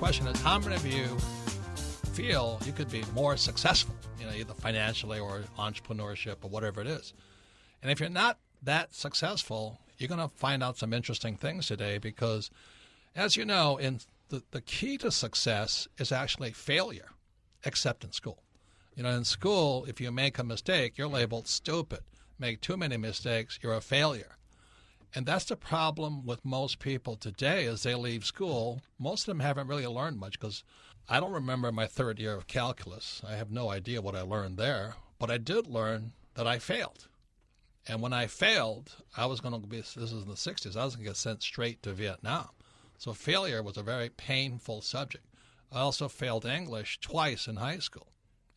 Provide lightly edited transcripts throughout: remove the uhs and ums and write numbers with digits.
question is, how many of you feel you could be more successful, either financially or entrepreneurship or whatever it is? And if you're not that successful, you're going to find out some interesting things today because, as you know, the key to success is actually failure, except in school. In school, if you make a mistake, you're labeled stupid. Make too many mistakes, you're a failure. And that's the problem with most people today as they leave school. Most of them haven't really learned much because I don't remember my third year of calculus. I have no idea what I learned there, but I did learn that I failed. And when I failed, I was going to be, this was in the 60s, I was going to get sent straight to Vietnam. So failure was a very painful subject. I also failed English twice in high school,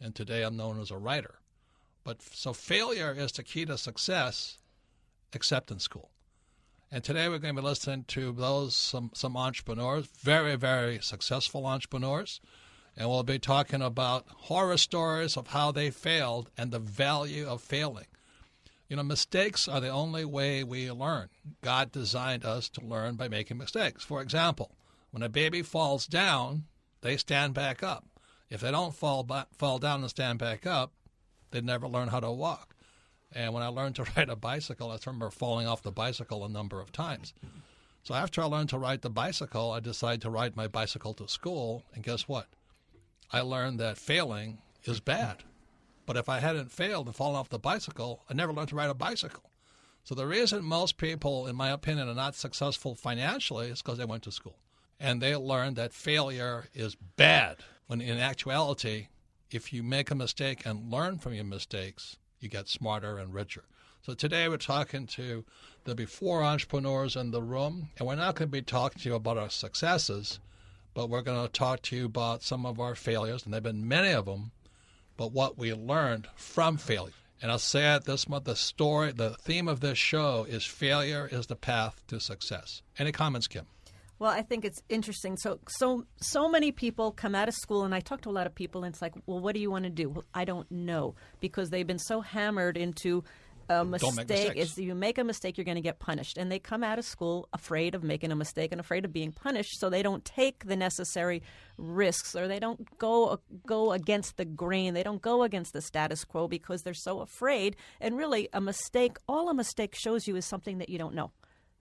and today I'm known as a writer. So failure is the key to success, except in school. And today we're going to be listening to some entrepreneurs, very, very successful entrepreneurs. And we'll be talking about horror stories of how they failed and the value of failing. Mistakes are the only way we learn. God designed us to learn by making mistakes. For example, when a baby falls down, they stand back up. If they don't fall down and stand back up, they never learn how to walk. And when I learned to ride a bicycle, I remember falling off the bicycle a number of times. So after I learned to ride the bicycle, I decided to ride my bicycle to school. And guess what? I learned that failing is bad. But if I hadn't failed and fallen off the bicycle, I never learned to ride a bicycle. So the reason most people, in my opinion, are not successful financially is because they went to school. And they learned that failure is bad. When in actuality, if you make a mistake and learn from your mistakes, you get smarter and richer. So today we're talking to the before entrepreneurs in the room, and we're not going to be talking to you about our successes, but we're going to talk to you about some of our failures, and there have been many of them, but what we learned from failure. And I'll say it this month, the theme of this show is failure is the path to success. Any comments, Kim? Well, I think it's interesting. So many people come out of school, and I talk to a lot of people, and it's like, well, what do you want to do? Well, I don't know, because they've been so hammered into a mistake. Don't make mistakes. If you make a mistake, you're going to get punished. And they come out of school afraid of making a mistake and afraid of being punished, so they don't take the necessary risks, or they don't go against the grain. They don't go against the status quo because they're so afraid. And really, all a mistake shows you is something that you don't know.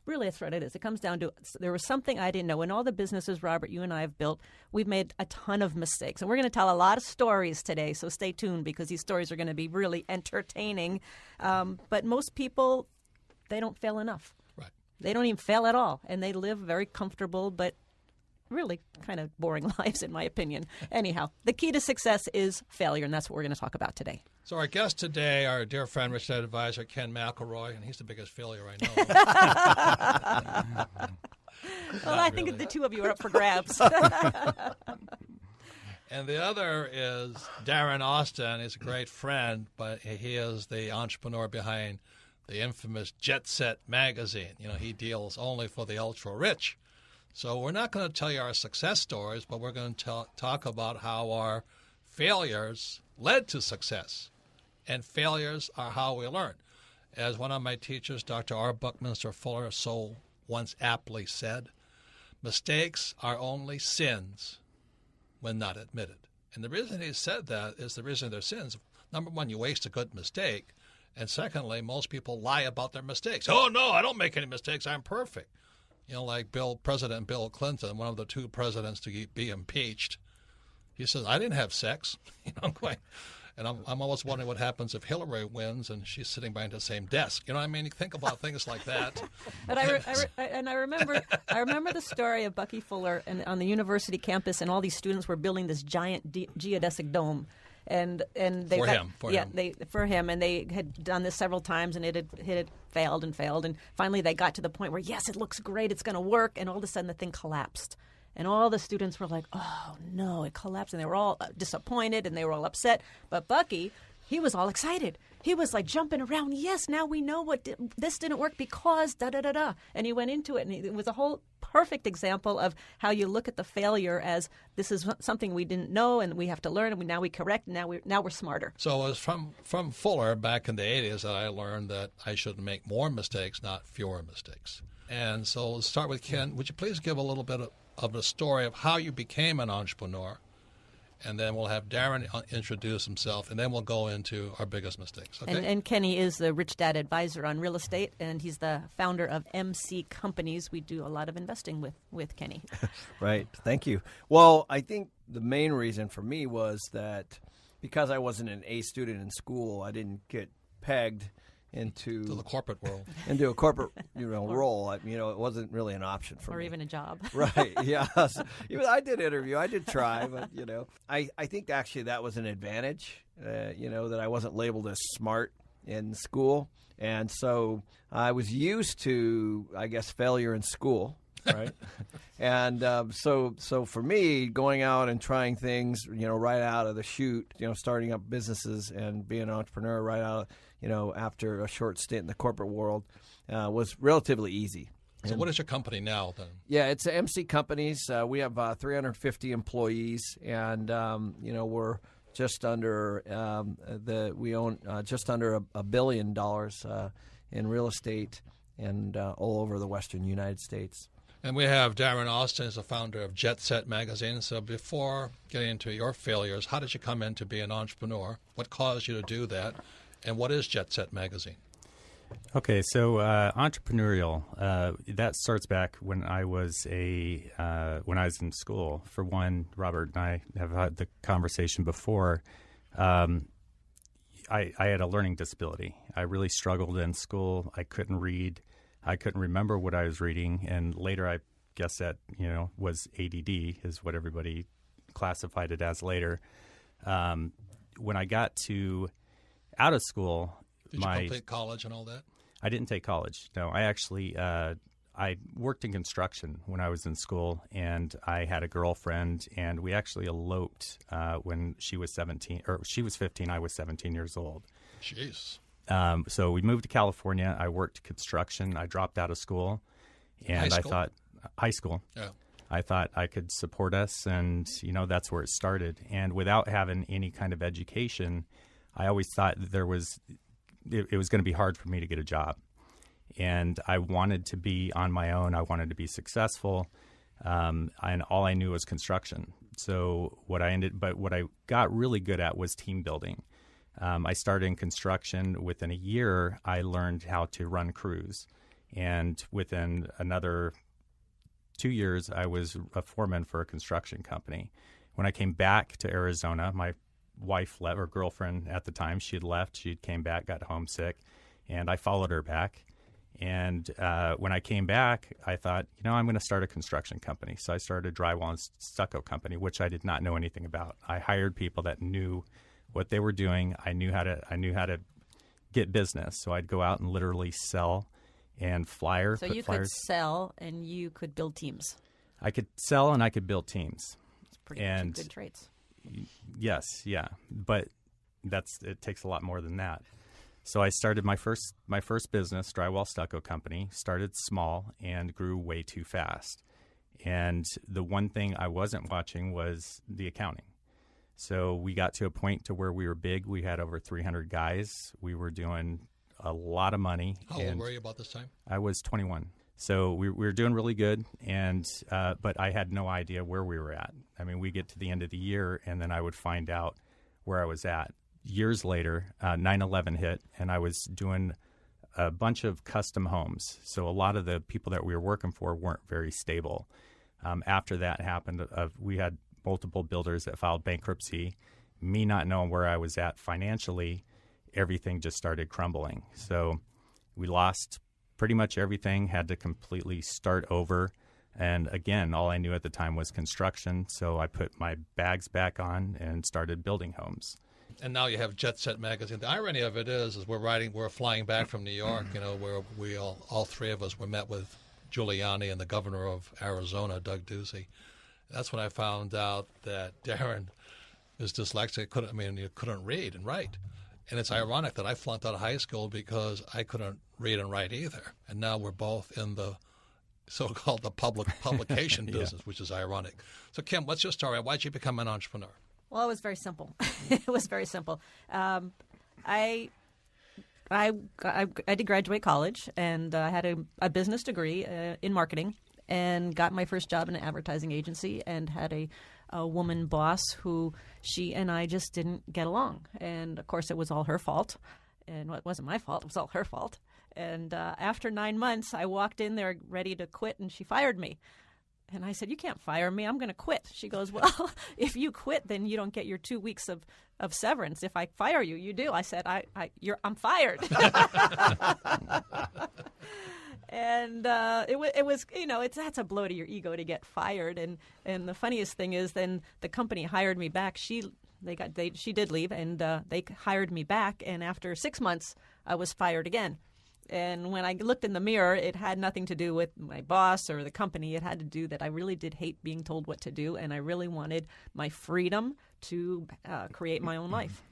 Really, that's what it is. It comes down to there was something I didn't know. In all the businesses, Robert, you and I have built, we've made a ton of mistakes. And we're going to tell a lot of stories today, so stay tuned because these stories are going to be really entertaining. But most people, they don't fail enough. Right. They don't even fail at all. And they live very comfortable but really kind of boring lives, in my opinion. Anyhow, the key to success is failure, and that's what we're going to talk about today. So our guest today, our dear friend, Rich Dad advisor, Ken McElroy, and he's the biggest failure I know. Well, I think the two of you are up for grabs. And the other is Darren Austin. He's a great friend, but he is the entrepreneur behind the infamous Jet Set magazine. He deals only for the ultra-rich. So we're not going to tell you our success stories, but we're going to talk about how our failures led to success. And failures are how we learn. As one of my teachers, Dr. R. Buckminster Fuller, so once aptly said, mistakes are only sins when not admitted. And the reason he said that is the reason they're sins. Number one, you waste a good mistake. And secondly, most people lie about their mistakes. Oh, no, I don't make any mistakes. I'm perfect. Like President Bill Clinton, one of the two presidents to be impeached. He says, I didn't have sex. I'm going, and I'm always wondering what happens if Hillary wins and she's sitting behind the same desk. You think about things like that. But I remember the story of Bucky Fuller on the university campus, and all these students were building this giant geodesic dome. And they for him, and they had done this several times, and it had failed, and finally they got to the point where, yes, it looks great, it's going to work, and all of a sudden the thing collapsed, and all the students were like, oh no, it collapsed, and they were all disappointed and they were all upset. But Bucky, he was all excited. He was like jumping around. Yes, now we know this didn't work because da-da-da-da. And he went into it, and it was a whole perfect example of how you look at the failure as this is something we didn't know and we have to learn, and now we correct, and now we're smarter. So it was from Fuller back in the 80s that I learned that I should make more mistakes, not fewer mistakes. And so let's start with Ken. Would you please give a little bit of the story of how you became an entrepreneur? And then we'll have Darren introduce himself, and then we'll go into our biggest mistakes. Okay? And Kenny is the Rich Dad advisor on real estate, and he's the founder of MC Companies. We do a lot of investing with Kenny. Right. Thank you. Well, I think the main reason for me was that because I wasn't an A student in school, I didn't get pegged into the corporate world, into a corporate role. It wasn't really an option for me, or even a job. Right? Yeah. So, I did interview, I did try, but I think actually that was an advantage. That I wasn't labeled as smart in school, and so I was used to, I guess, failure in school. Right. And so for me, going out and trying things, right out of the chute, starting up businesses and being an entrepreneur right out, after a short stint in the corporate world, was relatively easy. So what is your company now then? Yeah, it's MC Companies. We have 350 employees, and we're just under we own just under $1 billion in real estate and all over the Western United States. And we have Darren Austin as the founder of Jet Set Magazine. So before getting into your failures, how did you come in to be an entrepreneur? What caused you to do that? And what is Jet Set Magazine? Okay, so entrepreneurial, that starts back when I was when I was in school. For one, Robert and I have had the conversation before. I had a learning disability. I really struggled in school. I couldn't read. I couldn't remember what I was reading, and later I guess that was ADD is what everybody classified it as later. When I got out of school, did you complete college and all that? I didn't take college. No, I actually I worked in construction when I was in school, and I had a girlfriend, and we actually eloped when she was 17, or she was 15. I was 17 years old. Jeez. So we moved to California. I worked construction. I dropped out of school, and I thought high school. Yeah. I thought I could support us, and that's where it started. And without having any kind of education, I always thought that it was going to be hard for me to get a job, and I wanted to be on my own. I wanted to be successful, and all I knew was construction. So what I got really good at was team building. I started in construction. Within a year, I learned how to run crews. And within another 2 years, I was a foreman for a construction company. When I came back to Arizona, my wife left, or girlfriend at the time, she had left. She came back, got homesick, and I followed her back. And when I came back, I thought, I'm going to start a construction company. So I started a drywall and stucco company, which I did not know anything about. I hired people that knew what they were doing. I knew how to get business. So I'd go out and literally sell and flyer. So you could sell and you could build teams. I could sell and I could build teams. It's pretty good traits. Yes, yeah, but it takes a lot more than that. So I started my first business, drywall stucco company. Started small and grew way too fast. And the one thing I wasn't watching was the accounting. So we got to a point to where we were big. We had over 300 guys. We were doing a lot of money. How old were you about this time? I was 21. So we were doing really good, but I had no idea where we were at. I mean, we get to the end of the year, and then I would find out where I was at. Years later, 9/11 hit, and I was doing a bunch of custom homes. So a lot of the people that we were working for weren't very stable. After that happened, we had multiple builders that filed bankruptcy. Me not knowing where I was at financially, everything just started crumbling. So we lost pretty much everything, had to completely start over. And again, all I knew at the time was construction. So I put my bags back on and started building homes. And now you have Jet Set Magazine. The irony of it is we're flying back from New York, where we all three of us were met with Giuliani and the governor of Arizona, Doug Ducey. That's when I found out that Darren is dyslexic. Couldn't read and write. And it's ironic that I flunked out of high school because I couldn't read and write either. And now we're both in the so-called the publication business, which is ironic. So, Kim, what's your story? Why did you become an entrepreneur? Well, it was very simple. It was very simple. I I did graduate college, and I had a business degree in marketing, and got my first job in an advertising agency, and had a woman boss who she and I just didn't get along. And, of course, it was all her fault. And it wasn't my fault. It was all her fault. And after 9 months, I walked in there ready to quit, and she fired me. And I said, "You can't fire me. I'm going to quit." She goes, "Well, if you quit, then you don't get your 2 weeks of severance. If I fire you, you do." I said, I'm fired. And it was that's a blow to your ego to get fired. And the funniest thing is, then the company hired me back. She did leave, and they hired me back. And after 6 months, I was fired again. And when I looked in the mirror, it had nothing to do with my boss or the company. It had to do that I really did hate being told what to do, and I really wanted my freedom to create my own life.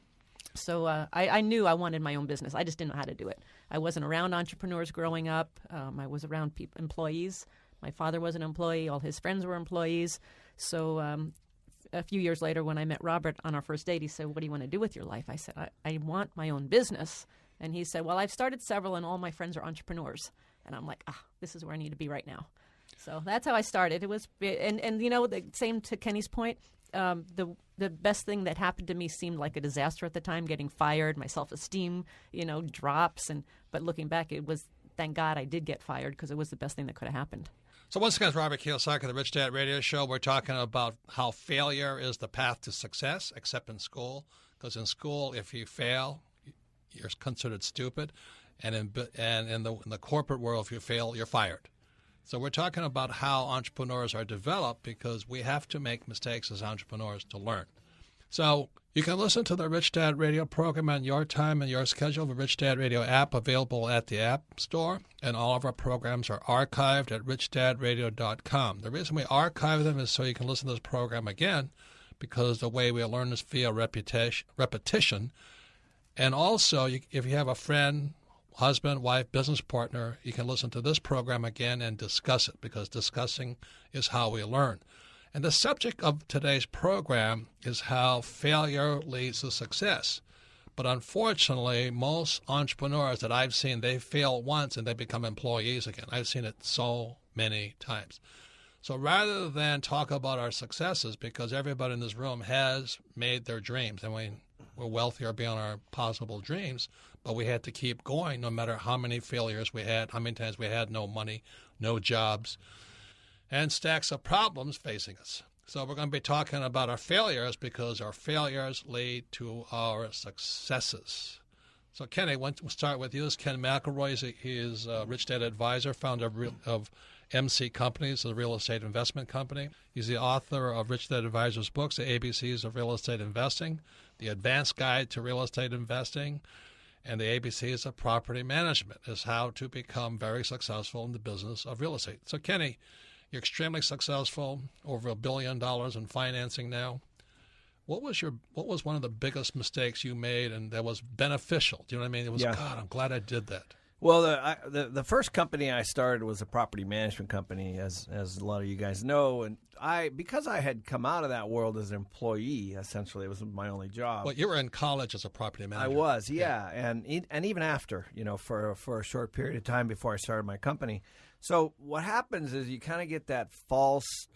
So I knew I wanted my own business. I just didn't know how to do it. I wasn't around entrepreneurs growing up. I was around employees. My father was an employee. All his friends were employees. So a few years later, when I met Robert on our first date, he said, "What do you want to do with your life?" I said, I want my own business. And he said, "Well, I've started several, and all my friends are entrepreneurs." And I'm like, this is where I need to be right now. So that's how I started. It was, and the same to Kenny's point, the best thing that happened to me seemed like a disaster at the time, getting fired, my self-esteem, drops. But looking back, it was, thank God I did get fired, because it was the best thing that could have happened. So once again, it's Robert Kiyosaki, the Rich Dad Radio Show. We're talking about how failure is the path to success, except in school. Because in school, if you fail, you're considered stupid, and in the corporate world, if you fail, you're fired. So we're talking about how entrepreneurs are developed, because we have to make mistakes as entrepreneurs to learn. So you can listen to the Rich Dad Radio program on your time and your schedule. The Rich Dad Radio app available at the App Store, and all of our programs are archived at richdadradio.com. The reason we archive them is so you can listen to this program again, because the way we learn is via repetition. And also, if you have a friend, husband, wife, business partner, you can listen to this program again and discuss it, because discussing is how we learn. And the subject of today's program is how failure leads to success. But unfortunately, most entrepreneurs that I've seen, they fail once and they become employees again. I've seen it so many times. So rather than talk about our successes, because everybody in this room has made their dreams, and we're wealthier beyond our possible dreams, but we had to keep going no matter how many failures we had, how many times we had no money, no jobs, and stacks of problems facing us. So we're going to be talking about our failures, because our failures lead to our successes. So Kenny, we'll start with you. This is Ken McElroy. He is a Rich Dad Advisor, founder of MC Companies, a real estate investment company. He's the author of Rich Dad Advisor's books, The ABCs of Real Estate Investing, The Advanced Guide to Real Estate Investing, and The ABCs of Property Management, is how to become very successful in the business of real estate. So Kenny, you're extremely successful, over $1 billion in financing now. What was one of the biggest mistakes you made and that was beneficial? Do you know what I mean? It was, God, I'm glad I did that. Well, the first company I started was a property management company, as a lot of you guys know, and because I had come out of that world as an employee, essentially, it was my only job. Well, you were in college as a property manager. I was, yeah. And even after, for a short period of time before I started my company. So what happens is you kind of get that false.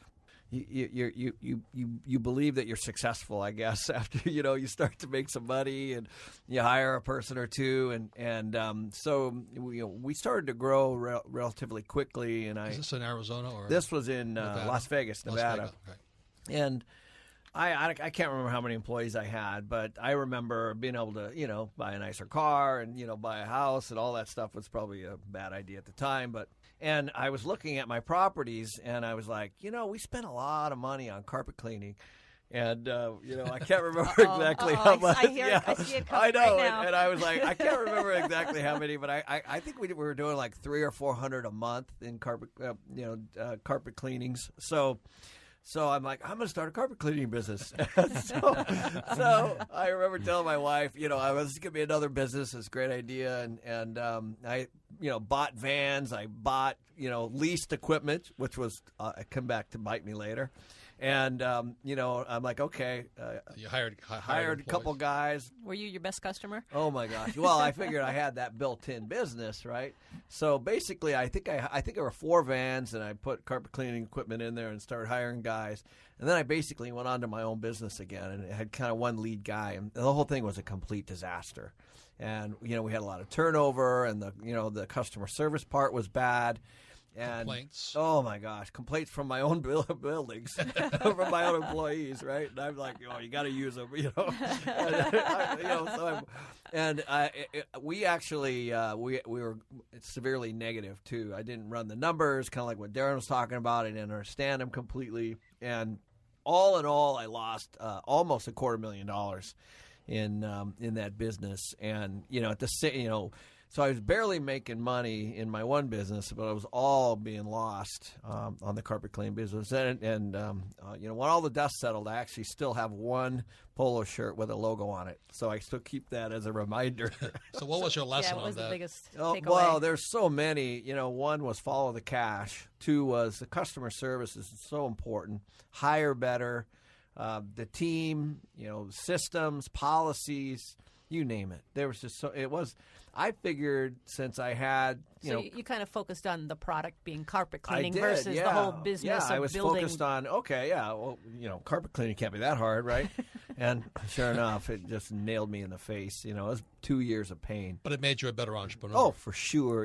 You believe that you're successful, I guess, after you start to make some money and you hire a person or two, and so we started to grow relatively quickly. And is this in Arizona or this was in Las Vegas, Nevada, Las Vegas. Right. And I can't remember how many employees I had, but I remember being able to buy a nicer car and buy a house, and all that stuff was probably a bad idea at the time, And I was looking at my properties, and I was like, we spent a lot of money on carpet cleaning. And, I can't remember exactly how much. I see it coming I know. Right now. And I was like, I can't remember exactly how many, but I think we were doing like $300 or $400 a month in carpet cleanings. So I'm like, I'm going to start a carpet cleaning business. so I remember telling my wife, I was going to be another business. It's a great idea. And I, bought vans. I bought, leased equipment, which was come back to bite me later. And, I'm like, okay. You hired a couple guys. Were you your best customer? Oh, my gosh. Well, I figured I had that built-in business, right? So basically, I think there were 4 vans, and I put carpet cleaning equipment in there and started hiring guys. And then I basically went on to my own business again, and had kind of one lead guy. And the whole thing was a complete disaster. And, we had a lot of turnover, and the customer service part was bad. And complaints. Oh my gosh, complaints from my own buildings, from my own employees, right? And I'm like, you got to use them, we actually we were severely negative too. I didn't run the numbers, kind of like what Darren was talking about. I didn't understand them completely, and all in all, I lost almost $250,000 in that business, and at the So I was barely making money in my one business, but it was all being lost on the carpet cleaning business. And when all the dust settled, I actually still have one polo shirt with a logo on it. So I still keep that as a reminder. So what was your lesson what was on that? The biggest takeaway? Well, there's so many. One was follow the cash. 2 was the customer service is so important. Hire better. The team, systems, policies, you name it. There was just I figured since I had, you kind of focused on the product being carpet cleaning did, versus the whole business of I was building. focused on, carpet cleaning can't be that hard, right? And sure enough, it just nailed me in the face. It was 2 years of pain. But it made you a better entrepreneur. Oh, for sure.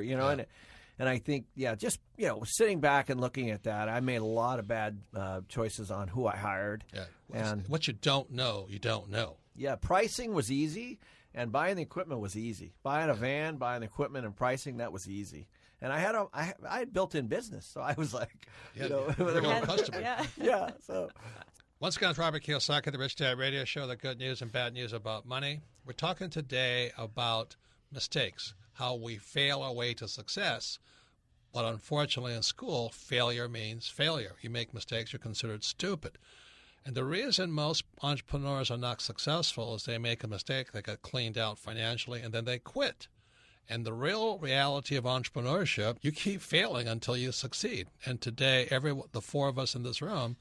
And I think, just, sitting back and looking at that, I made a lot of bad choices on who I hired. Yeah. And what you don't know, you don't know. Yeah, pricing was easy. And buying the equipment was easy. Buying a van, buying the equipment, and pricing, that was easy. And I had built-in business, so I was like, you're a customer. Yeah. So once again, it's Robert Kiyosaki, the Rich Dad Radio Show, the good news and bad news about money. We're talking today about mistakes, how we fail our way to success. But unfortunately, in school, failure means failure. You make mistakes, you're considered stupid. And the reason most entrepreneurs are not successful is they make a mistake, they get cleaned out financially, and then they quit. And the real reality of entrepreneurship, you keep failing until you succeed. And today, the 4 of us in this room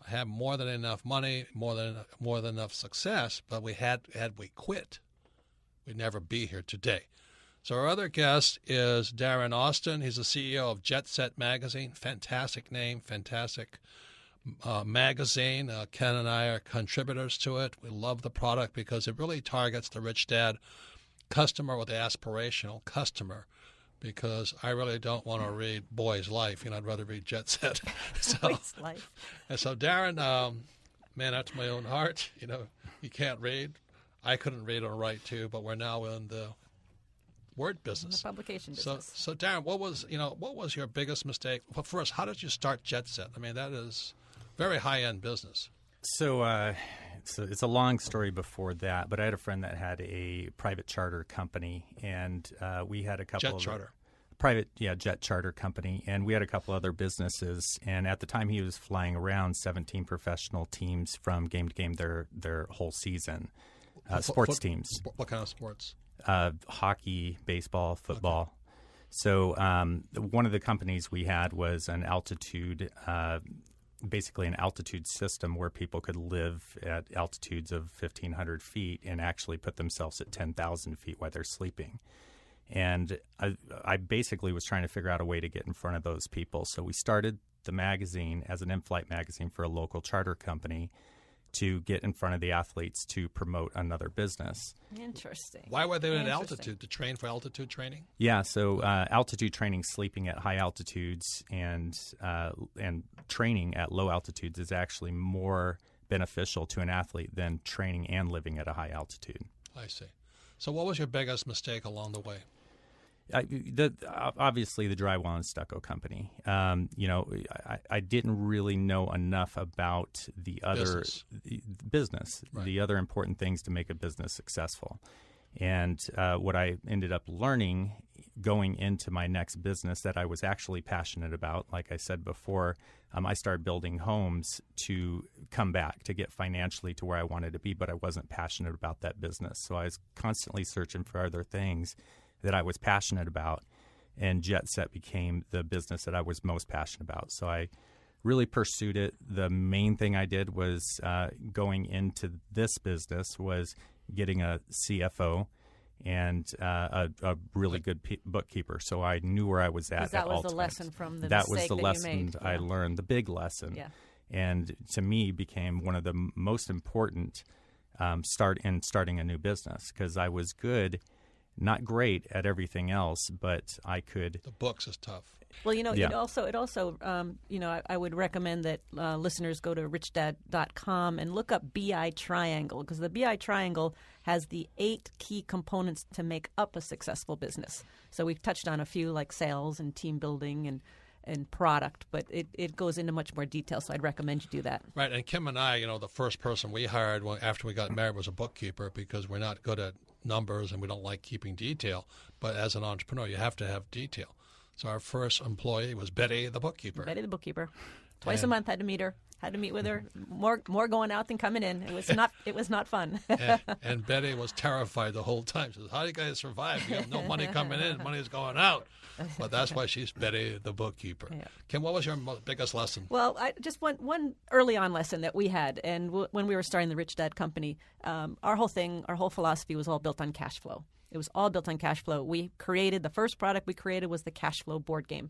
have more than enough money, more than enough success, but had we quit, we'd never be here today. So our other guest is Darren Austin. He's the CEO of Jet Set Magazine. Fantastic name, fantastic magazine. Ken and I are contributors to it. We love the product because it really targets the rich dad customer or the aspirational customer, because I really don't want to read Boy's Life. I'd rather read Jet Set. Boy's Life. And so Darren, man after my own heart, you can't read. I couldn't read or write too, but we're now in the word business. The publication business. So Darren, what was your biggest mistake? Well, first, how did you start Jet Set? I mean, that is very high-end business. So it's a long story before that, but I had a friend that had a private charter company, and we had a couple jet charter company, and we had a couple other businesses. And at the time, he was flying around 17 professional teams from game to game their whole season, sports teams. What kind of sports? Hockey, baseball, football. Okay. So one of the companies we had was an altitude. Basically an altitude system where people could live at altitudes of 1,500 feet and actually put themselves at 10,000 feet while they're sleeping. And I basically was trying to figure out a way to get in front of those people. So we started the magazine as an in-flight magazine for a local charter company to get in front of the athletes to promote another business. Interesting. Why were they at altitude? To train for altitude training? Yeah, so altitude training, sleeping at high altitudes, and training at low altitudes is actually more beneficial to an athlete than training and living at a high altitude. I see. So what was your biggest mistake along the way? Obviously, the drywall and stucco company. I didn't really know enough about the other business, right. The other important things to make a business successful. And what I ended up learning going into my next business that I was actually passionate about, like I said before, I started building homes to come back, to get financially to where I wanted to be, but I wasn't passionate about that business. So I was constantly searching for other things that I was passionate about, and Jet Set became the business that I was most passionate about. So I really pursued it. The main thing I did was going into this business was getting a CFO and a really good bookkeeper. So I knew where I was at. That was all the times. lesson from the that mistake was the that lesson you made. I learned, the big lesson. Yeah. And to me became one of the most important starting a new business, because I was good, not great at everything else, but I could. The books is tough. Well, it also, I would recommend that listeners go to TheRichDad.com and look up BI Triangle, because the BI Triangle has the 8 key components to make up a successful business. So we've touched on a few like sales and team building and product, but it goes into much more detail, so I'd recommend you do that. Right, and Kim and I, the first person we hired after we got married was a bookkeeper, because we're not good at numbers and we don't like keeping detail. But as an entrepreneur, you have to have detail. So our first employee was Betty, the bookkeeper. Betty, the bookkeeper. Twice a month, had to meet her. Had to meet with her. More going out than coming in. It was not fun. and Betty was terrified the whole time. She says, "How do you guys survive? You have no money coming in, money's going out." But that's why she's Betty, the bookkeeper. Yeah. Kim, what was your biggest lesson? Well, just one early on lesson that we had, and when we were starting the Rich Dad Company, our whole philosophy was all built on cash flow. It was all built on cash flow. The first product we created was the Cashflow board game,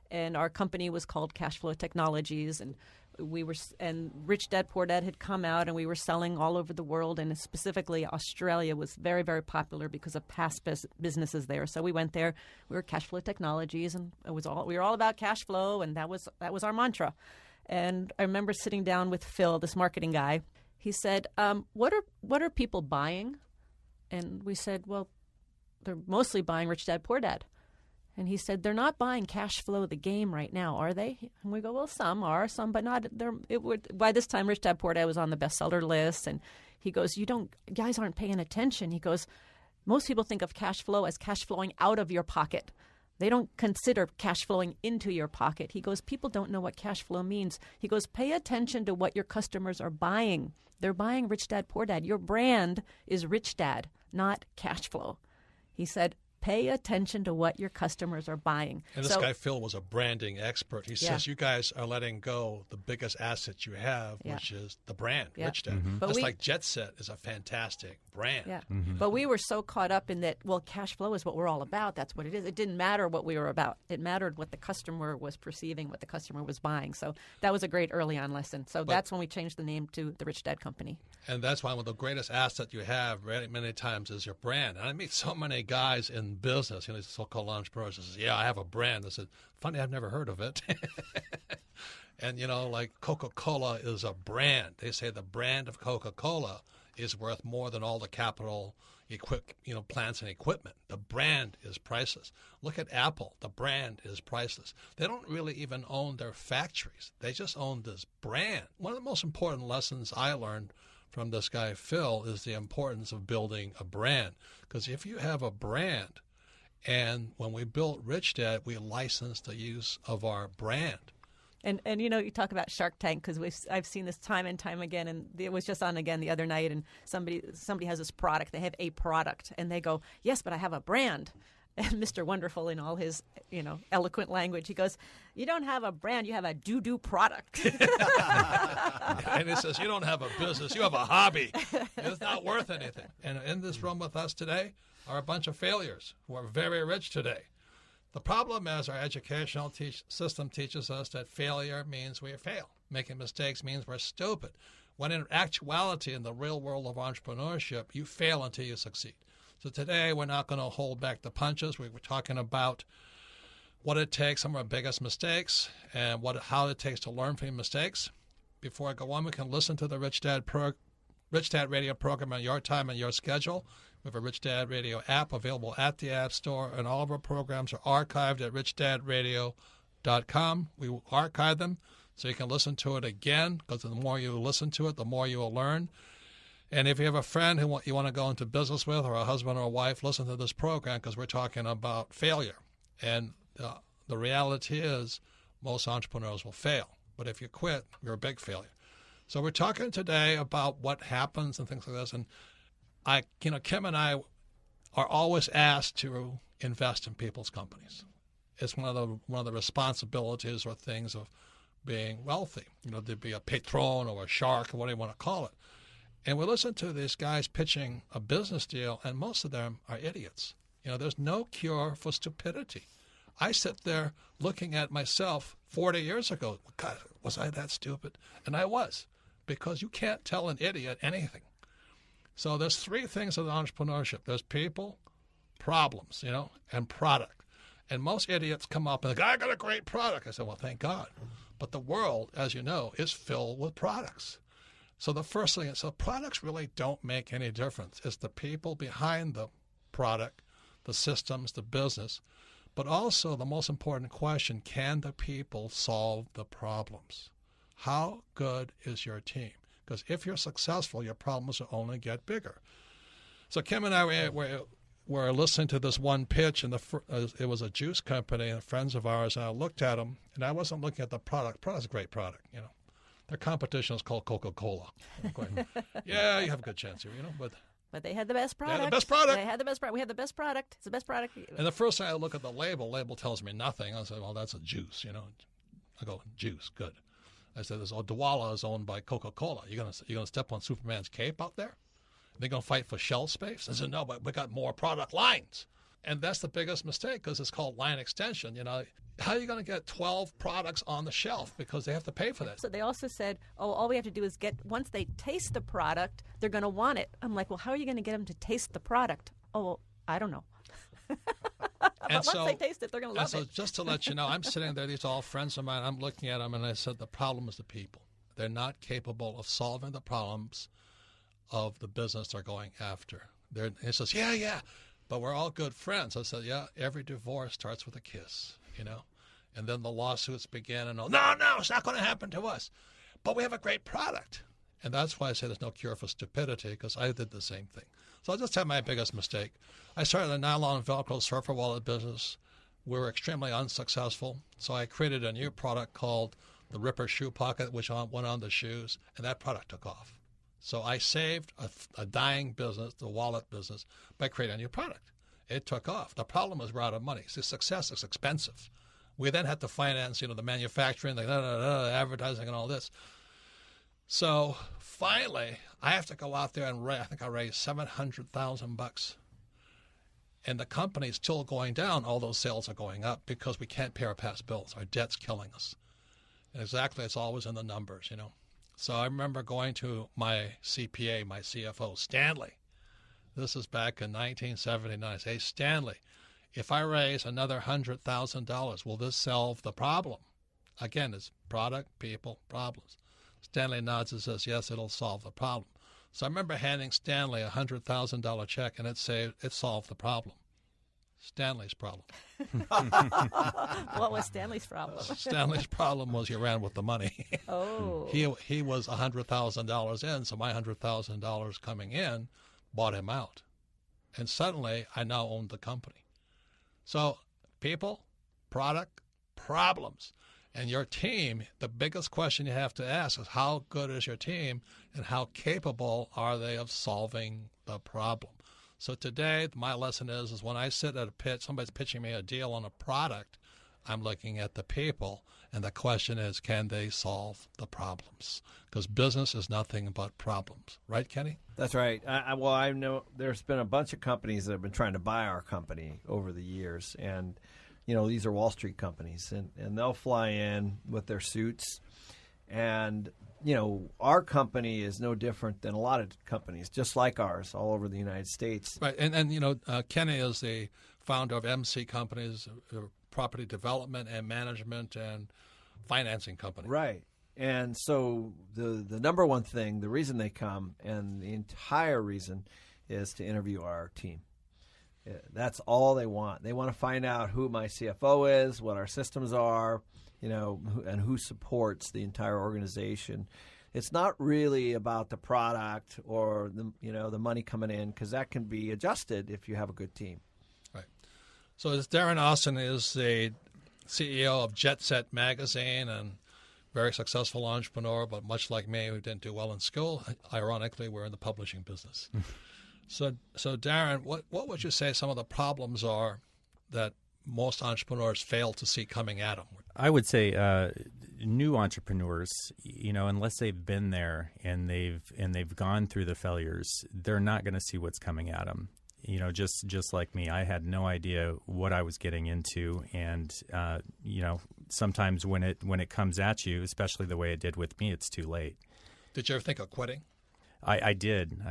and our company was called Cashflow Technologies, and Rich Dad Poor Dad had come out, and we were selling all over the world, and specifically Australia was very, very popular because of past businesses there. So we went there. We were Cashflow Technologies, and we were all about cash flow, and that was our mantra. And I remember sitting down with Phil, this marketing guy. He said, "What are people buying?" And we said, "Well, they're mostly buying Rich Dad Poor Dad." And he said, "They're not buying Cashflow, the game, right now, are they?" And we go, "Well, some are, some, but not." By this time, Rich Dad Poor Dad was on the bestseller list. And he goes, guys aren't paying attention. He goes, "Most people think of cash flow as cash flowing out of your pocket. They don't consider cash flowing into your pocket." He goes, "People don't know what cash flow means." He goes, "Pay attention to what your customers are buying. They're buying Rich Dad Poor Dad. Your brand is Rich Dad, not cash flow." He said, "Pay attention to what your customers are buying." And this guy, Phil, was a branding expert. He says, "You guys are letting go the biggest asset you have, which is the brand, Rich Dad." Mm-hmm. Just like Jet Set is a fantastic brand. Yeah. Mm-hmm. But we were so caught up in that, well, cash flow is what we're all about. That's what it is. It didn't matter what we were about. It mattered what the customer was perceiving, what the customer was buying. So that was a great early on lesson. So that's when we changed the name to The Rich Dad Company. And that's why one of the greatest assets you have many times is your brand. And I meet so many guys in business, these so-called entrepreneurs, that says, "Yeah, I have a brand." I said, "Funny, I've never heard of it." And, like Coca-Cola is a brand. They say the brand of Coca-Cola is worth more than all the capital plants and equipment. The brand is priceless. Look at Apple. The brand is priceless. They don't really even own their factories. They just own this brand. One of the most important lessons I learned from this guy, Phil, is the importance of building a brand. Because if you have a brand, and when we built Rich Dad, we licensed the use of our brand. And you talk about Shark Tank, because I've seen this time and time again, and it was just on again the other night, and somebody has this product. They have a product, and they go, "Yes, but I have a brand." And Mr. Wonderful, in all his eloquent language, he goes, "You don't have a brand, you have a doo-doo product." And he says, "You don't have a business, you have a hobby. It's not worth anything." And in this room with us today are a bunch of failures who are very rich today. The problem is our educational system teaches us that failure means we fail. Making mistakes means we're stupid. When in actuality, in the real world of entrepreneurship, you fail until you succeed. So today, we're not going to hold back the punches. We were talking about what it takes, some of our biggest mistakes, and how it takes to learn from your mistakes. Before I go on, we can listen to the Rich Dad Radio program on your time and your schedule. We have a Rich Dad Radio app available at the App Store, and all of our programs are archived at richdadradio.com. We will archive them so you can listen to it again, because the more you listen to it, the more you will learn. And if you have a friend who you want to go into business with, or a husband or a wife, listen to this program, because we're talking about failure. And the reality is most entrepreneurs will fail. But if you quit, you're a big failure. So we're talking today about what happens and things like this. And Kim and I are always asked to invest in people's companies. It's one of the responsibilities or things of being wealthy. There'd be a patron or a shark or whatever you want to call it. And we listen to these guys pitching a business deal, and most of them are idiots. There's no cure for stupidity. I sit there looking at myself 40 years ago. God, was I that stupid? And I was, because you can't tell an idiot anything. So there's three things of entrepreneurship. There's people, problems, and product. And most idiots come up and go, I got a great product. I said, well, thank God. But the world, as you know, is filled with products. So the first thing is, so products really don't make any difference. It's the people behind the product, the systems, the business. But also the most important question, can the people solve the problems? How good is your team? Because if you're successful, your problems will only get bigger. So Kim and I were listening to this one pitch, and it was a juice company, and friends of ours, and I looked at them, and I wasn't looking at the product. Product's a great product, Their competition is called Coca-Cola. Yeah, you have a good chance here, But they had the best product. They had the best product. They had the best product. We had the best product. It's the best product. And the first time I look at the label tells me nothing. I said, well, that's a juice, I go, juice, good. I said, this Odwalla is owned by Coca-Cola. You gonna step on Superman's cape out there? They're going to fight for shelf space? I said, no, but we got more product lines. And that's the biggest mistake, because it's called line extension. How are you going to get 12 products on the shelf? Because they have to pay for that. So they also said, all we have to do is once they taste the product, they're going to want it. I'm like, well, how are you going to get them to taste the product? Oh, well, I don't know. But once they taste it, they're going to love it. So just to let you know, I'm sitting there, these are all friends of mine. I'm looking at them, and I said, the problem is the people. They're not capable of solving the problems of the business they're going after. He says, yeah, but we're all good friends. I said, yeah, every divorce starts with a kiss, and then the lawsuits begin, and no, it's not going to happen to us. But we have a great product. And that's why I say there's no cure for stupidity, because I did the same thing. So I'll just tell my biggest mistake. I started a nylon Velcro surfer wallet business. We were extremely unsuccessful, so I created a new product called the Ripper Shoe Pocket, which went on the shoes, and that product took off. So I saved a dying business, the wallet business, by creating a new product. It took off. The problem is we're out of money. See, success is expensive. We then had to finance, the manufacturing, the advertising, and all this. So finally, I have to go out there and I think I raised $700,000. And the company's still going down. All those sales are going up because we can't pay our past bills. Our debt's killing us. And exactly, it's always in the numbers, So I remember going to my CPA, my CFO, Stanley. This is back in 1979. I say, hey, Stanley, if I raise another $100,000, will this solve the problem? Again, it's product, people, problems. Stanley nods and says, yes, it'll solve the problem. So I remember handing Stanley a $100,000 check, and it solved the problem. Stanley's problem. What was Stanley's problem? Stanley's problem was he ran with the money. Oh. He was $100,000 in, so my $100,000 coming in bought him out. And suddenly, I now owned the company. So people, product, problems. And your team, the biggest question you have to ask is how good is your team and how capable are they of solving the problem? So today, my lesson is when I sit at a pitch, somebody's pitching me a deal on a product, I'm looking at the people, and the question is, can they solve the problems? Because business is nothing but problems. Right, Kenny? That's right. I know there's been a bunch of companies that have been trying to buy our company over the years, and these are Wall Street companies, and they'll fly in with their suits. And, our company is no different than a lot of companies, just like ours, all over the United States. Right. And Kenny is the founder of MC Companies, property development and management and financing company. Right. And so the number one thing, the reason they come, and the entire reason, is to interview our team. That's all they want. They want to find out who my CFO is, what our systems are, and who supports the entire organization. It's not really about the product or the money coming in, because that can be adjusted if you have a good team. Right. So Darren Austin is the CEO of Jet Set Magazine and very successful entrepreneur, but much like me, who didn't do well in school, ironically, we're in the publishing business. So Darren, what would you say some of the problems are that most entrepreneurs fail to see coming at them? I would say, new entrepreneurs, unless they've been there and they've gone through the failures, they're not going to see what's coming at them. Just like me, I had no idea what I was getting into, and sometimes when it comes at you, especially the way it did with me, it's too late. Did you ever think of quitting? I did.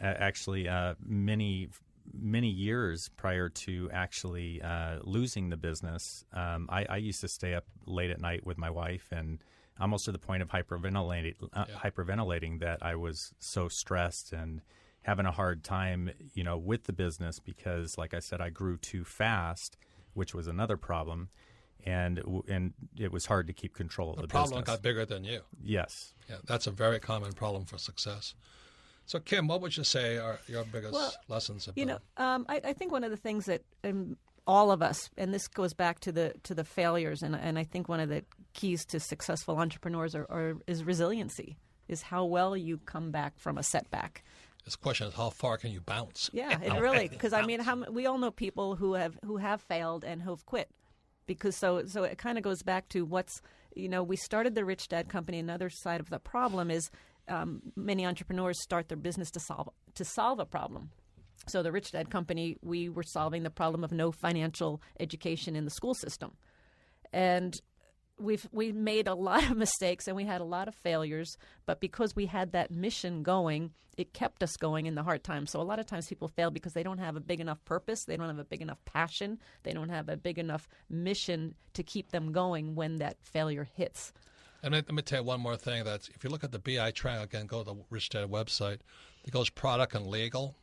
Actually, many years prior to actually losing the business, I used to stay up late at night with my wife, and almost to the point of hyperventilating that I was so stressed and having a hard time, with the business because, like I said, I grew too fast, which was another problem, and it was hard to keep control of the business. The problem got bigger than you. Yes. Yeah, that's a very common problem for success. So, Kim, what would you say are your biggest lessons? I think one of the things that all of us, and this goes back to the failures, and I think one of the keys to successful entrepreneurs is resiliency, is how well you come back from a setback. This question is how far can you bounce? Yeah, it really, because we all know people who have failed and who've quit, because so it kind of goes back to we started the Rich Dad Company. Another side of the problem is many entrepreneurs start their business to solve a problem. So the Rich Dad Company, we were solving the problem of no financial education in the school system, and we made a lot of mistakes and we had a lot of failures, but because we had that mission going, it kept us going in the hard times. So a lot of times people fail because they don't have a big enough purpose, they don't have a big enough passion, they don't have a big enough mission to keep them going when that failure hits. And let me tell you one more thing. That's if you look at the BI triangle, again, go to the Rich Dad website, it goes product and legal.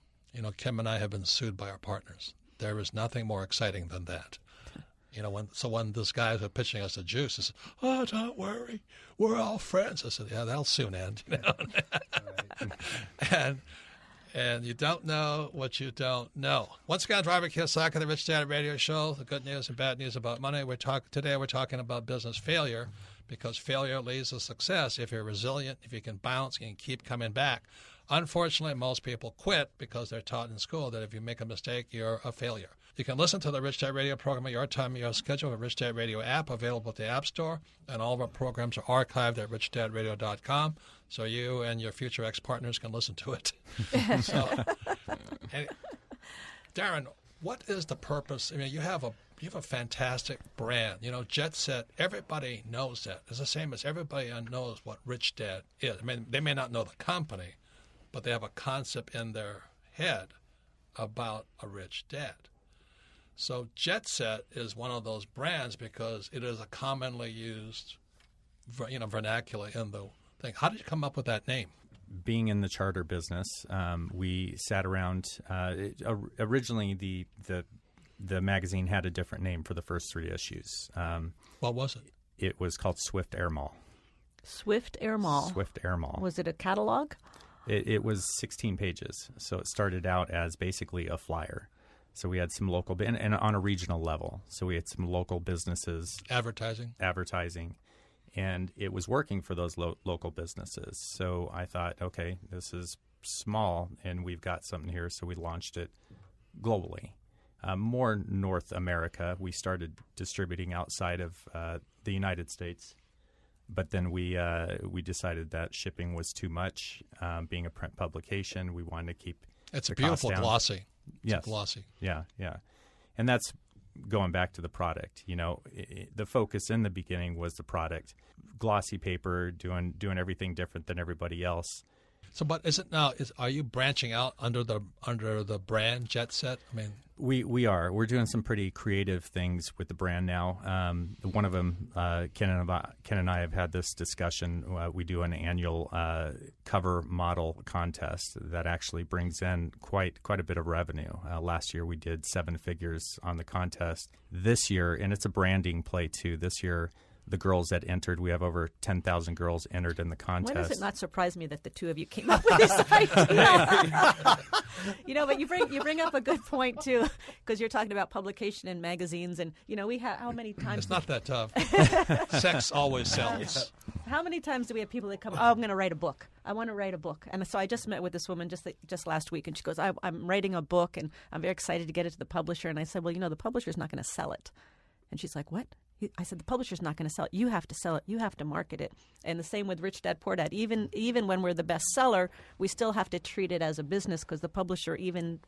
Kim and I have been sued by our partners. There is nothing more exciting than that. When those guys are pitching us the juice, they say, "Oh, don't worry, we're all friends." I said, "Yeah, that'll soon end." And you don't know what you don't know. Once again, Robert Kiyosaki, the Rich Dad Radio Show. The good news and bad news about money. Today we're talking about business failure, because failure leads to success. If you're resilient, if you can bounce, you can keep coming back. Unfortunately, most people quit because they're taught in school that if you make a mistake, you're a failure. You can listen to the Rich Dad Radio program at your time, your schedule. The Rich Dad Radio app available at the App Store, and all of our programs are archived at richdadradio.com, so you and your future ex-partners can listen to it. Darren, what is the purpose? I mean, you have a fantastic brand. Jet Set, everybody knows that. It's the same as everybody knows what Rich Dad is. I mean, they may not know the company, but they have a concept in their head about a rich dad. So Jet Set is one of those brands because it is a commonly used, vernacular in the thing. How did you come up with that name? Being in the charter business, we sat around. Originally, the magazine had a different name for the first 3 issues. What was it? It was called Swift Air Mall. Swift Air Mall. Swift Air Mall. Was it a catalog? It was 16 pages. So it started out as basically a flyer. So we had some local, and on a regional level. So we had some local businesses. Advertising, and it was working for those local businesses. So I thought, okay, this is small, and we've got something here. So we launched it globally. More North America. We started distributing outside of the United States. But then we decided that shipping was too much. Being a print publication, we wanted to keep it's a beautiful glossy. Yes. Glossy. Yeah. And that's going back to the product. The focus in the beginning was the product. Glossy paper, doing everything different than everybody else. So, but is it now? Are you branching out under the brand Jet Set? I mean, we are. We're doing some pretty creative things with the brand now. One of them, Ken and I have had this discussion. We do an annual cover model contest that actually brings in quite a bit of revenue. Last year we did 7 figures on the contest. This year, and it's a branding play too. This year, the girls that entered, we have over 10,000 girls entered in the contest. Why does it not surprise me that the two of you came up with this idea? But you bring up a good point too, because you're talking about publication in magazines, and we have how many times? It's not that tough. Sex always sells. How many times do we have people that come? Oh, I'm going to write a book. I want to write a book, and so I just met with this woman just last week, and she goes, I'm writing a book, and I'm very excited to get it to the publisher. And I said, well, the publisher's not going to sell it. And she's like, what? I said, the publisher's not going to sell it. You have to sell it. You have to market it. And the same with Rich Dad, Poor Dad. Even when we're the bestseller, we still have to treat it as a business because the publisher, even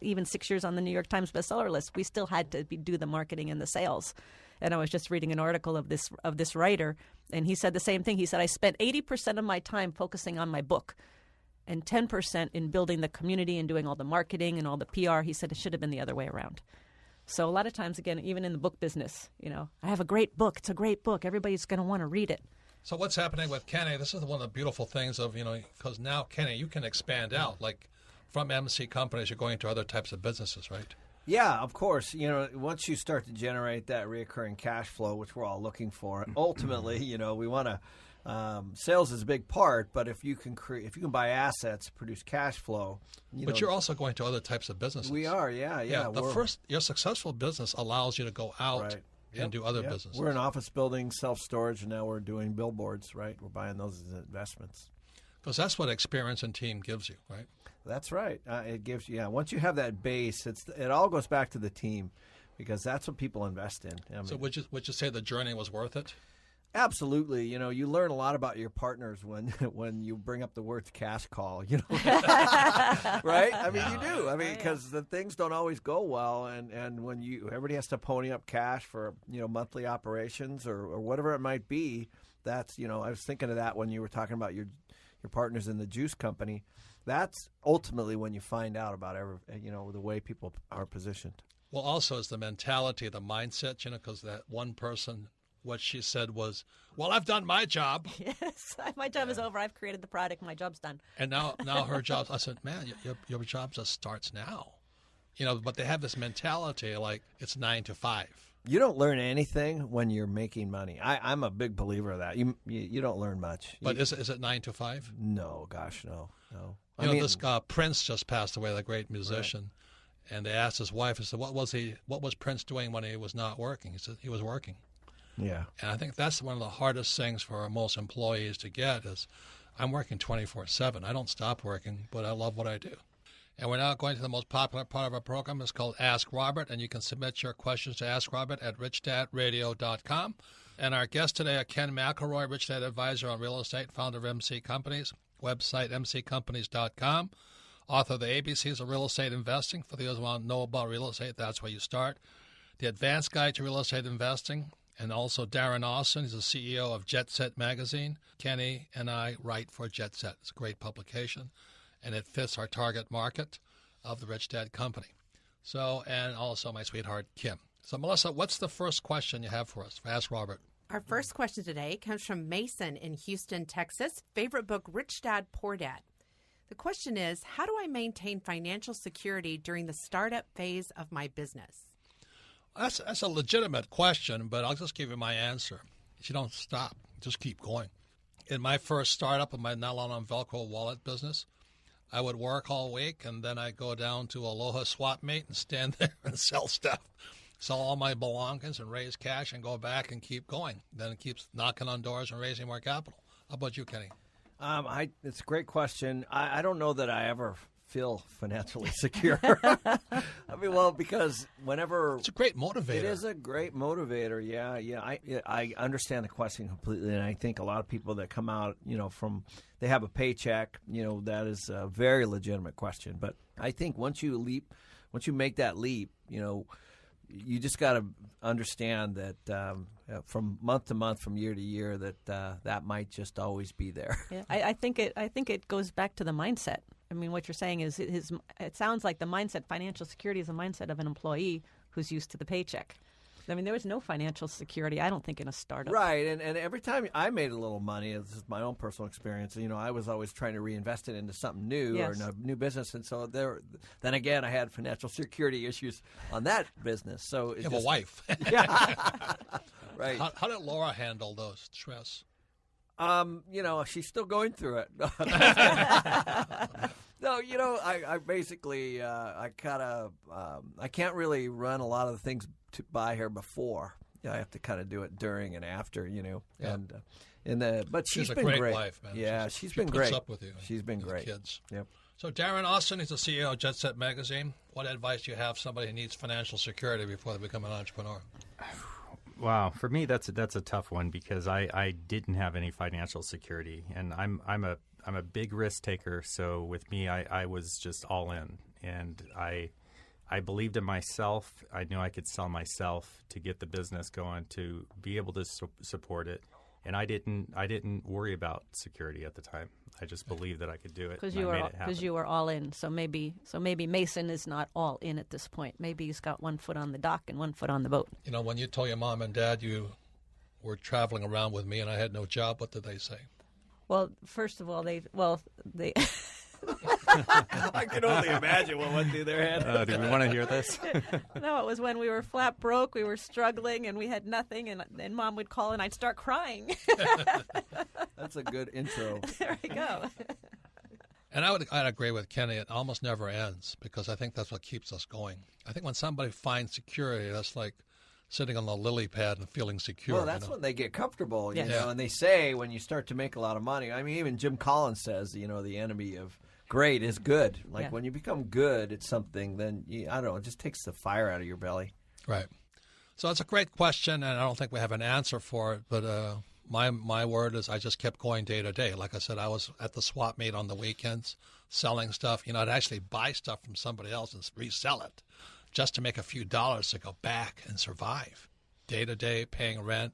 6 years on the New York Times bestseller list, we still had to do the marketing and the sales. And I was just reading an article of this writer, and he said the same thing. He said, I spent 80% of my time focusing on my book and 10% in building the community and doing all the marketing and all the PR. He said it should have been the other way around. So a lot of times, again, even in the book business, I have a great book. It's a great book. Everybody's going to want to read it. So what's happening with Kenny? This is one of the beautiful things of, because now, Kenny, you can expand out. Like from MC companies, you're going into other types of businesses, right? Yeah, of course. Once you start to generate that recurring cash flow, which we're all looking for, ultimately, we want to. Sales is a big part, but if you can buy assets, produce cash flow. But you're also going to other types of businesses. We are, yeah. Your successful business allows you to go out and do other businesses. We're an office building, self-storage, and now we're doing billboards, right? We're buying those as investments. Because that's what experience and team gives you, right? That's right. It gives you, once you have that base, it all goes back to the team because that's what people invest in. So would you say the journey was worth it? Absolutely. You learn a lot about your partners when you bring up the words cash call, right? I mean, you do. I mean, because the things don't always go well. And when everybody has to pony up cash for, monthly operations or whatever it might be, that's, I was thinking of that when you were talking about your partners in the juice company. That's ultimately when you find out about the way people are positioned. Well, also it's the mentality, the mindset, because that one person, what she said was, well, I've done my job. Yes, my job is over. I've created the product. My job's done. And now her job, I said, man, your job just starts now. But they have this mentality like it's 9 to 5. You don't learn anything when you're making money. I'm a big believer of that. You don't learn much. But is it 9 to 5? No, gosh, no. This Prince just passed away, the great musician. Right. And they asked his wife, he said, what was Prince doing when he was not working? He said he was working. Yeah. And I think that's one of the hardest things for most employees to get is I'm working 24/7. I don't stop working, but I love what I do. And we're now going to the most popular part of our program. It's called Ask Robert, and you can submit your questions to Ask Robert at richdadradio.com. And our guest today, Ken McElroy, Rich Dad Advisor on Real Estate, founder of MC Companies, website mccompanies.com, author of the ABCs of Real Estate Investing. For those who want to know about real estate, that's where you start. The Advanced Guide to Real Estate Investing. And also Darren Austin, he's the CEO of Jet Set Magazine. Kenny and I write for Jet Set. It's a great publication, and it fits our target market of the Rich Dad Company. So, and also my sweetheart, Kim. So, Melissa, what's the first question you have for us? Ask Robert. Our first question today comes from Mason in Houston, Texas. Favorite book, Rich Dad, Poor Dad. The question is, how do I maintain financial security during the startup phase of my business? That's a legitimate question, but I'll just give you my answer. You don't stop. Just keep going. In my first startup of my nylon on Velcro wallet business, I would work all week, and then I'd go down to Aloha Swap Meet and stand there and sell stuff, sell all my belongings and raise cash and go back and keep going. Then it keeps knocking on doors and raising more capital. How about you, Kenny? It's a great question. I don't know that I ever feel financially secure. I mean, well, because whenever it's a great motivator. It is a great motivator. Yeah. I understand the question completely, and I think a lot of people that come out, they have a paycheck. That is a very legitimate question. But I think once you make that leap, you just got to understand that from month to month, from year to year, that might just always be there. Yeah, I think it goes back to the mindset. I mean, what you're saying is it sounds like the mindset, financial security is a mindset of an employee who's used to the paycheck. I mean, there was no financial security, I don't think, in a startup. Right, and every time I made a little money, this is my own personal experience, I was always trying to reinvest it into something new or a new business, and so then again, I had financial security issues on that business. So you have a wife. Yeah, right. How did Laura handle those stress? She's still going through it. No, I basically, I can't really run a lot of the things by her before. I have to kind of do it during and after, Yeah. But she's been great great. Wife, man. Yeah, she's been puts great. Up with you. She's been great. Kids. Yep. So Darren Austin is the CEO of Jet Set Magazine. What advice do you have somebody who needs financial security before they become an entrepreneur? Wow, for me that's a tough one because I didn't have any financial security, and I'm a big risk taker. So with me, I was just all in, and I believed in myself. I knew I could sell myself to get the business going, to be able to support it, and I didn't worry about security at the time. I just believed that I could do it. Because you were all in. So maybe Mason is not all in at this point. Maybe he's got one foot on the dock and one foot on the boat. You know, when you told your mom and dad you were traveling around with me and I had no job, what did they say? Well, first of all, they I can only imagine what went through their head. Do we want to hear this? No, it was when we were flat broke, we were struggling, and we had nothing, and Mom would call, and I'd start crying. That's a good intro. There we go. And I'd agree with Kenny. It almost never ends because I think that's what keeps us going. I think when somebody finds security, that's like sitting on the lily pad and feeling secure. Well, that's when they get comfortable, you know. And they say when you start to make a lot of money, I mean, even Jim Collins says, you know, the enemy of great is good. Like when you become good at something, then I don't know, it just takes the fire out of your belly. Right. So it's a great question, and I don't think we have an answer for it. But my word is I just kept going day to day. Like I said, I was at the swap meet on the weekends selling stuff. You know, I'd actually buy stuff from somebody else and resell it just to make a few dollars to go back and survive. Day to day, paying rent,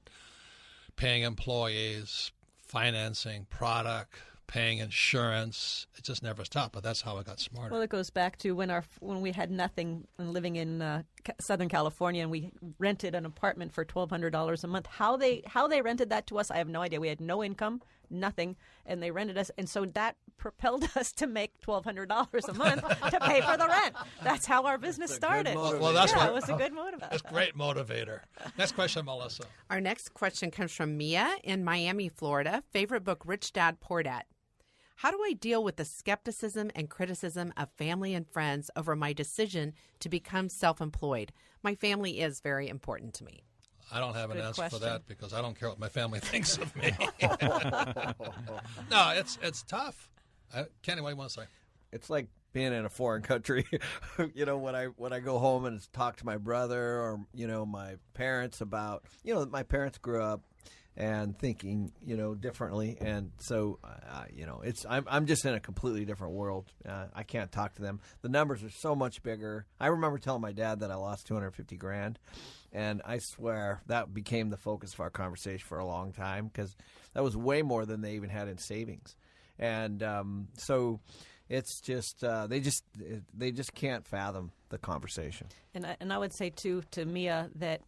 paying employees, financing product, paying insurance. It just never stopped, but that's how I got smarter. Well, it goes back to when we had nothing and living in Southern California, and we rented an apartment for $1,200 a month. How they rented that to us, I have no idea. We had no income, nothing, and they rented us, and so that propelled us to make $1,200 a month to pay for the rent. That's how our business started. It was a good motivator. That's a great motivator. Next question, Melissa. Our next question comes from Mia in Miami, Florida. Favorite book, Rich Dad, Poor Dad. How do I deal with the skepticism and criticism of family and friends over my decision to become self-employed? My family is very important to me. I don't have an answer for that because I don't care what my family thinks of me. No, it's tough. Kenny, what do you want to say? It's like being in a foreign country. You know, when I go home and talk to my brother or, you know, my parents about, you know, my parents grew up and thinking, you know, differently, and so you know, I'm just in a completely different world. I can't talk to them. The numbers are so much bigger. I remember telling my dad that I lost $250,000, and I swear that became the focus of our conversation for a long time because that was way more than they even had in savings, and so it's just they just can't fathom the conversation. And I would say too to Mia that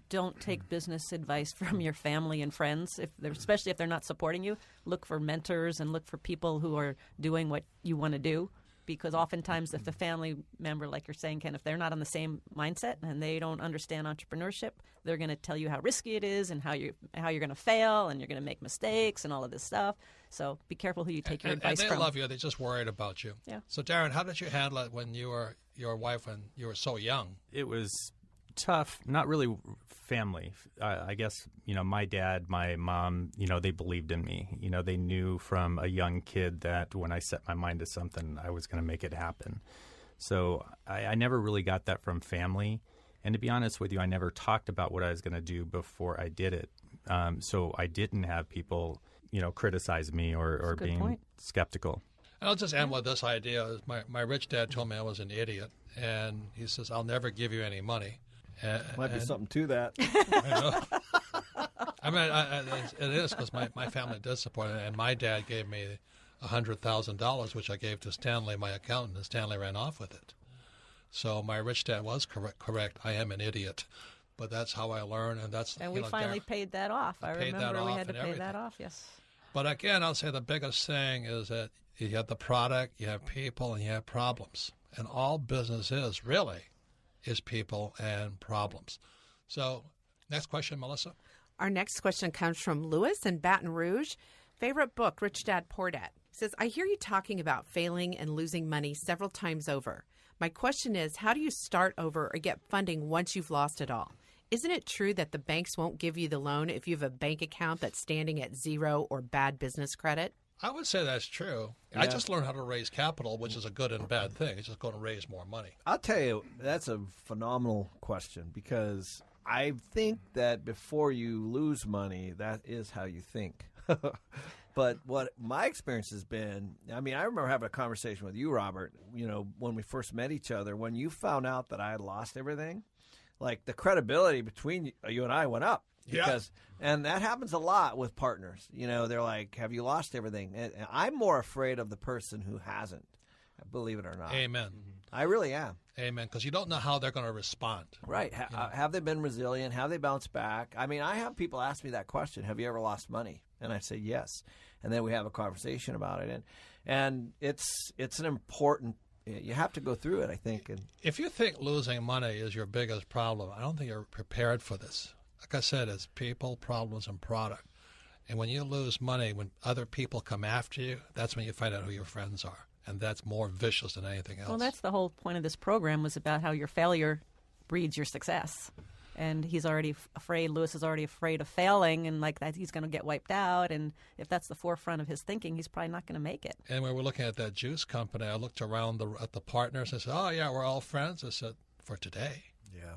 don't take business advice from your family and friends, especially if they're not supporting you. Look for mentors and look for people who are doing what you want to do, because oftentimes if the family member, like you're saying, Ken, if they're not on the same mindset and they don't understand entrepreneurship, they're going to tell you how risky it is and how you're going to fail and you're going to make mistakes and all of this stuff. So be careful who you take your advice from. from. And they love you. They're just worried about you. Yeah. So, Darren, how did you handle it when you were your wife when you were so young? It was tough. Not really family. I guess, you know, my dad, my mom, you know, they believed in me. You know, they knew from a young kid that when I set my mind to something, I was going to make it happen. So I never really got that from family. And to be honest with you, I never talked about what I was going to do before I did it. So I didn't have people, you know, criticize me or being skeptical. And I'll just end with this idea. My rich dad told me I was an idiot. And he says, I'll never give you any money. Might be something to that. I mean, it is because my family does support it. And my dad gave me $100,000, which I gave to Stanley, my accountant, and Stanley ran off with it. So my rich dad was correct. I am an idiot. But that's how I learn. And we finally paid that off. I remember we had to pay that off, yes. But again, I'll say the biggest thing is that you have the product, you have people, and you have problems. And all business is people and problems. So next question, Melissa. Our next question comes from Lewis in Baton Rouge. Favorite book, Rich Dad, Poor Dad. Says, I hear you talking about failing and losing money several times over. My question is, how do you start over or get funding once you've lost it all? Isn't it true that the banks won't give you the loan if you have a bank account that's standing at zero or bad business credit? I would say that's true. Yeah. I just learned how to raise capital, which is a good and bad thing. It's just going to raise more money. I'll tell you, that's a phenomenal question because I think that before you lose money, that is how you think. But what my experience has been, I mean, I remember having a conversation with you, Robert, when we first met each other, when you found out that I had lost everything, like the credibility between you and I went up. And that happens a lot with partners. They're like, have you lost everything? And I'm more afraid of the person who hasn't, believe it or not. Amen. I really am. Amen, because you don't know how they're going to respond. Right. Have they been resilient? Have they bounced back? I mean, I have people ask me that question, have you ever lost money? And I say yes. And then we have a conversation about it. And it's an important, you have to go through it, I think. And if you think losing money is your biggest problem, I don't think you're prepared for this. Like I said, it's people, problems, and product. And when you lose money, when other people come after you, that's when you find out who your friends are. And that's more vicious than anything else. Well, that's the whole point of this program, was about how your failure breeds your success. And he's already afraid, Lewis is already afraid of failing, and like that he's going to get wiped out. And if that's the forefront of his thinking, he's probably not going to make it. And when we're looking at that juice company, I looked around at the partners and said, oh, yeah, we're all friends. I said, for today. Yeah.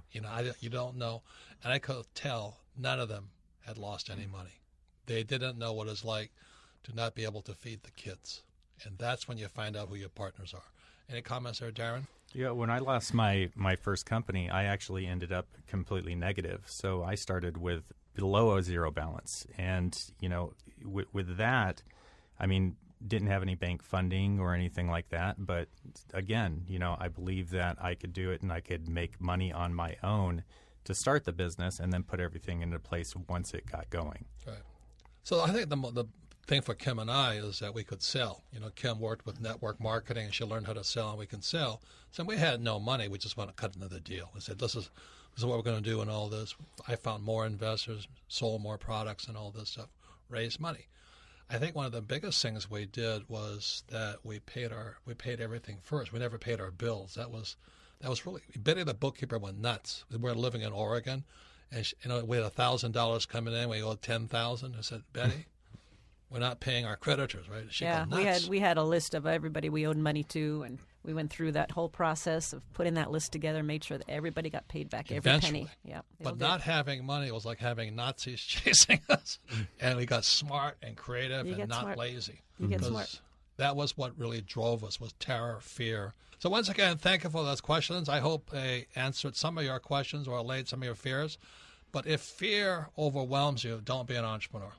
You don't know. And I could tell none of them had lost any money. They didn't know what it's like to not be able to feed the kids. And that's when you find out who your partners are. Any comments there, Darren? Yeah, when I lost my first company, I actually ended up completely negative. So I started with below a zero balance. And, with that, I mean, didn't have any bank funding or anything like that. But again, I believe that I could do it and I could make money on my own to start the business and then put everything into place once it got going. Right. So I think the thing for Kim and I is that we could sell. Kim worked with network marketing and she learned how to sell, and we can sell. So we had no money. We just want to cut another deal. We said, this is what we're going to do in all this. I found more investors, sold more products and all this stuff, raised money. I think one of the biggest things we did was that we paid everything first. We never paid our bills. That was really, Betty the bookkeeper went nuts. We were living in Oregon, and we had $1,000 coming in. We owed $10,000. I said, Betty, we're not paying our creditors, right? She got nuts. we had a list of everybody we owed money to, and we went through that whole process of putting that list together, made sure that everybody got paid back every penny. Yeah, but not having money was like having Nazis chasing us, and we got smart and creative and not lazy. You get smart. That was what really drove us, was terror, fear. So once again, thank you for those questions. I hope they answered some of your questions or allayed some of your fears. But if fear overwhelms you, don't be an entrepreneur.